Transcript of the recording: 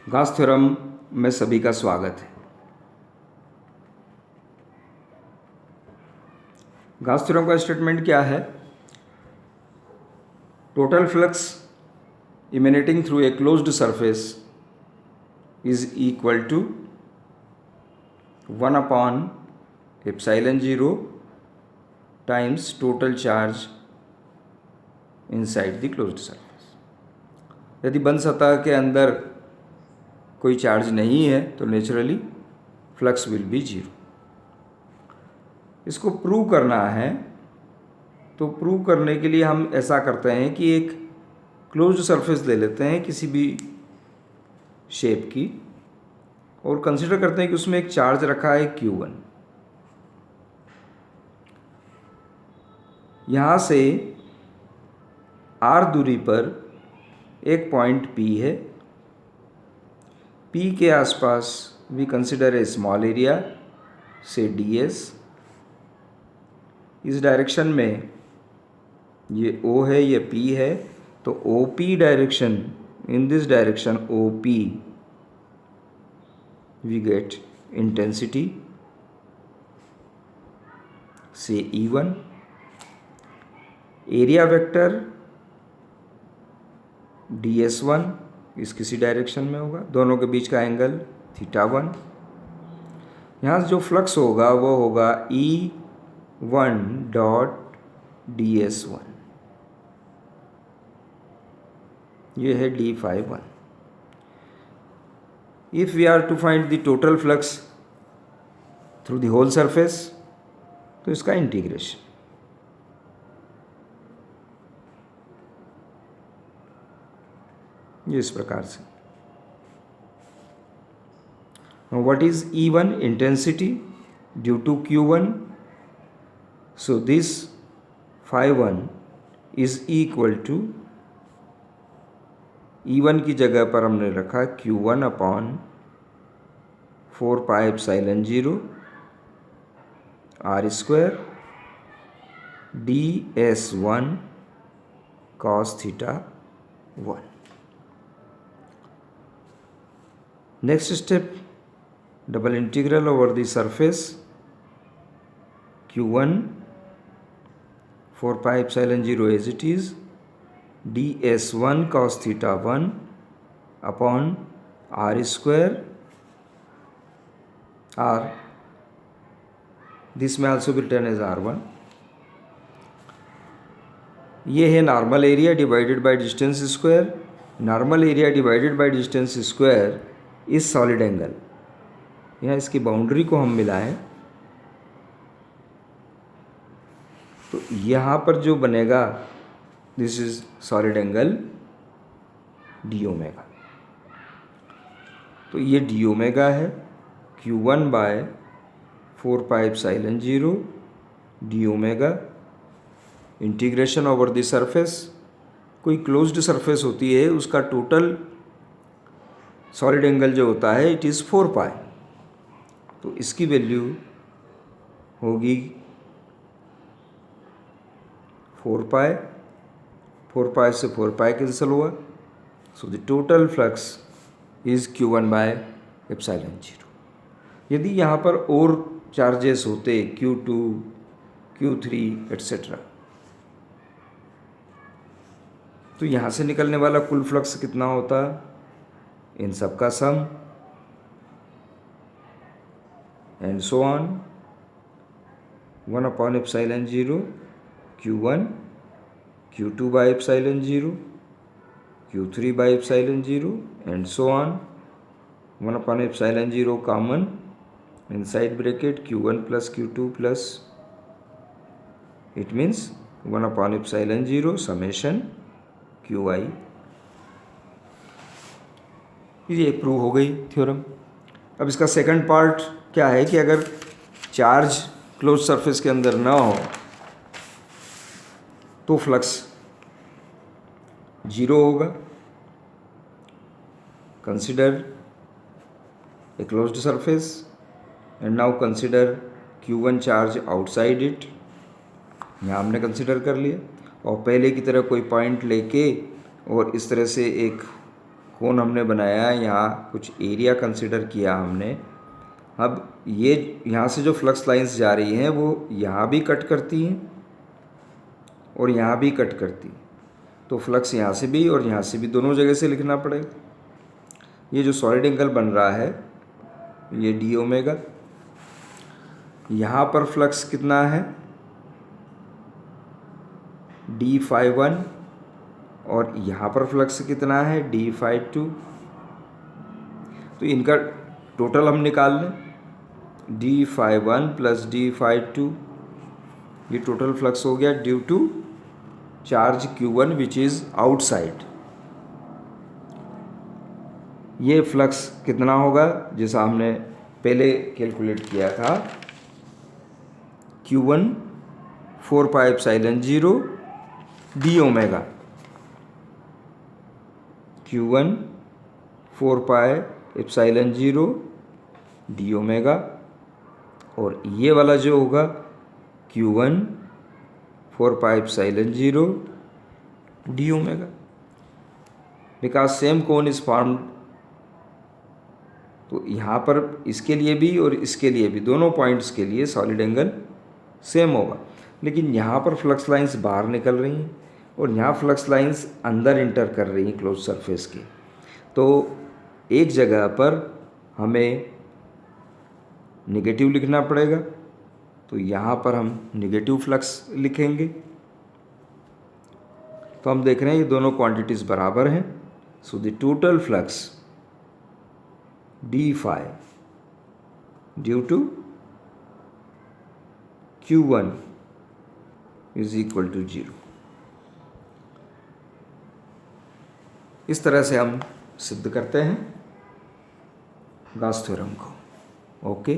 Gauss theorem में सभी का स्वागत है। गॉस थ्योरम का स्टेटमेंट क्या है? Total flux emanating through a closed surface is equal to 1 upon epsilon 0 times total charge inside the closed surface। यदि बंद सतह के अंदर कोई चार्ज नहीं है तो naturally flux will be zero. इसको प्रूव करना है, तो प्रूव करने के लिए हम ऐसा करते हैं कि एक क्लोज्ड सरफेस ले लेते हैं किसी भी शेप की और कंसिडर करते हैं कि उसमें एक चार्ज रखा है Q1। यहाँ से R दूरी पर एक पॉइंट P है। P के आसपास we consider a small area say ds। इस डायरेक्शन में ये O है, ये P है, तो OP direction, in this direction OP we get intensity say E1। Area vector ds1 इस किसी डायरेक्शन में होगा, दोनों के बीच का एंगल θ1। यहाँ से जो फ्लक्स होगा वो होगा E1 डॉट ds1, ये है d∅1। If we are to find the total flux through the whole surface, तो इसका इंटीग्रेशन ये इस प्रकार से। What is E1? Intensity due to Q1। So this ∅1 is equal to E1 की जगह पर हमने रखा Q1 upon 4 pi epsilon 0 R square ds1 cos θ1। Next step, double integral over the surface Q1 4 pi epsilon 0 as it is ds1 cos θ1 upon R square R, this में also be written as R1। ये है normal area divided by distance square. Normal area divided by distance square is solid angle. यहाँ इसकी boundary को हम मिलाएं तो यहाँ पर जो बनेगा this is solid angle d omega. तो ये डी ओमेगा है Q1 by 4 pi epsilon 0 d omega. Integration over the surface, कोई क्लोज्ड सरफेस होती है उसका टोटल सॉलिड एंगल जो होता है इट इज़ 4 पाई, तो इसकी वैल्यू होगी 4 पाई। 4 पाई से 4 पाई कैंसिल हुआ, सो the total flux is Q1 bye epsilon 0। यदि यहाँ पर और चार्जेस होते Q2 Q3 एट्सेट्रा, तो यहाँ से निकलने वाला कुल फ्लक्स कितना होता? इन सब का sum and so on 1 upon epsilon 0 Q1 Q2 by epsilon 0 Q3 by epsilon 0 and so on 1 upon epsilon 0 common inside bracket Q1 plus Q2 plus it means 1 upon epsilon 0 summation QI। ये prove हो गई theorem. अब इसका second part क्या है कि अगर charge close surface के अंदर ना हो तो फ्लक्स जीरो होगा। Consider a closed surface and now consider Q1 charge outside it. यहाँ हमने कंसिडर कर लिया और पहले की तरह कोई पॉइंट लेके और इस तरह से एक कोन हमने बनाया, यहाँ कुछ एरिया कंसिडर किया हमने। अब ये यहाँ से जो फ्लक्स लाइंस जा रही हैं वो यहाँ भी कट करती हैं और यहाँ भी कट करती हैं, तो फ्लक्स यहाँ से भी और यहाँ से भी, दोनों जगह से लिखना पड़ेगा। ये जो सॉलिड एंगल बन रहा है ये डी ओमेगा, यहाँ पर फ्लक्स कितना है डी फाई 1 और यहाँ पर फ्लक्स कितना है डी फाई 2। तो इनका टोटल हम निकाल लें, d phi 1 plus d phi 2, ये टोटल फ्लक्स हो गया due to charge Q1 which is outside. ये फ्लक्स कितना होगा जैसा हमने पहले कैलकुलेट किया था, Q1 4 pi epsilon 0 d omega, Q1 4 pi epsilon 0 d omega, और ये वाला जो होगा Q1 4 pi epsilon 0 d omega, because same cone is formed. तो यहाँ पर इसके लिए भी और इसके लिए भी, दोनों पॉइंट्स के लिए सॉलिड एंगल सेम होगा, लेकिन यहाँ पर फ्लक्स लाइंस बाहर निकल रही हैं और यहाँ फ्लक्स लाइंस अंदर इंटर कर रही हैं क्लोज सरफेस के। तो एक जगह पर हमें नेगेटिव लिखना पड़ेगा, तो यहाँ पर हम नेगेटिव फ्लक्स लिखेंगे। तो हम देख रहे हैं ये दोनों क्वांटिटीज़ बराबर हैं, so the total flux d phi due to Q1 is equal to 0। इस तरह से हम सिद्ध करते हैं गॉस थ्योरम को। ओके।